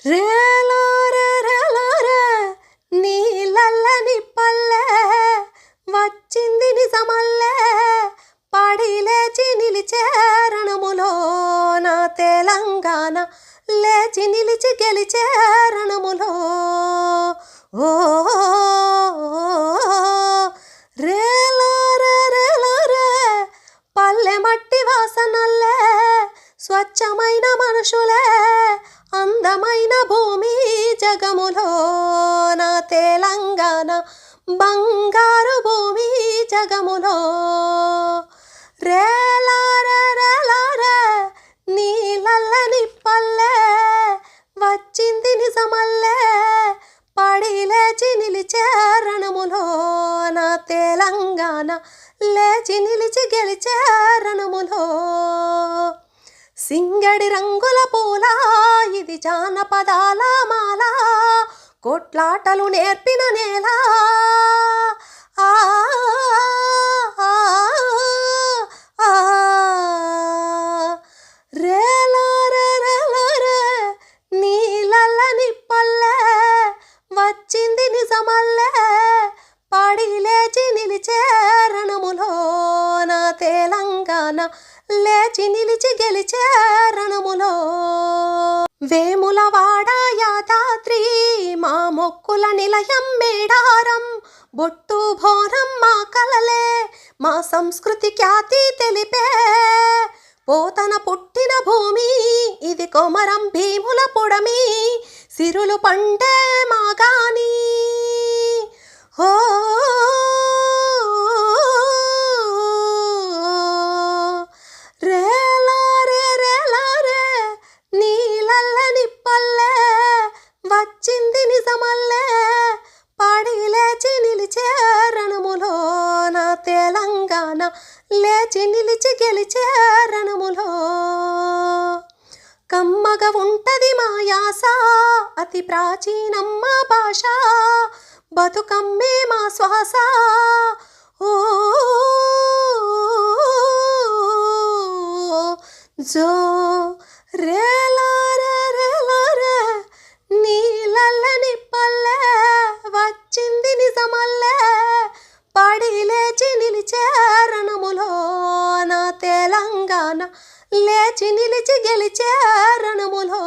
రేలారే రేలారే నీలల్లని పల్లె వచ్చింది నిజమల్లే పడి లేచి నిలిచే రణములో నా తెలంగాణ లేచి నిలిచి గెలిచే రణములో ఓ రేలారే రేలారే పల్లె మట్టి వాసనల్లే స్వచ్ఛమైన మనుషులే అందమైన భూమి జగములో నా తెలంగాణ బంగారు భూమి జగములో రేలారే రేలారే నీలల్లని పల్లె వచ్చింది నిజమల్లే పడి లేచి నిలిచే రణములో నా తెలంగాణ లేచి నిలిచి గెలిచే రణములో సింగడి రంగుల పూల ఇది జానపదాల మాల కొట్లాటలు నేర్పిన నేల రేలారే రేలారే నీలల్లని పల్లె వచ్చింది నిజమల్లే పడి లేచి నిలిచే రణములో నా తెలంగాణ లేచి నిలిచి గెలిచే రణములో వేములవాడ యాదాద్రి మా మొక్కుల నిలయం మేడారం బొట్టు భోరం మా కలలే మా సంస్కృతి ఖ్యాతి తెలిపే పోతన పుట్టిన భూమి ఇది కొమరం భీముల పొడమి సిరులు పండే మాగాని ఓ రేలారే రేలారే నీలల్లని పల్లె వచ్చింది నిజమల్లే పడి లేచి నిలిచే రణములో నా తెలంగాణ లేచి నిలిచి గెలిచే రణములో కమ్మగ ఉంటది మా యాస అతి ప్రాచీనమ్మ భాష బతుకమ్మే మా శ్వాస ఓ జో రేలారే రేలారే నీలల్లని పల్లె వచ్చింది నిజమల్లే పడి లేచి నిలిచే రణములో నా తెలంగాణ లేచి నిలిచి గెలిచే రణములో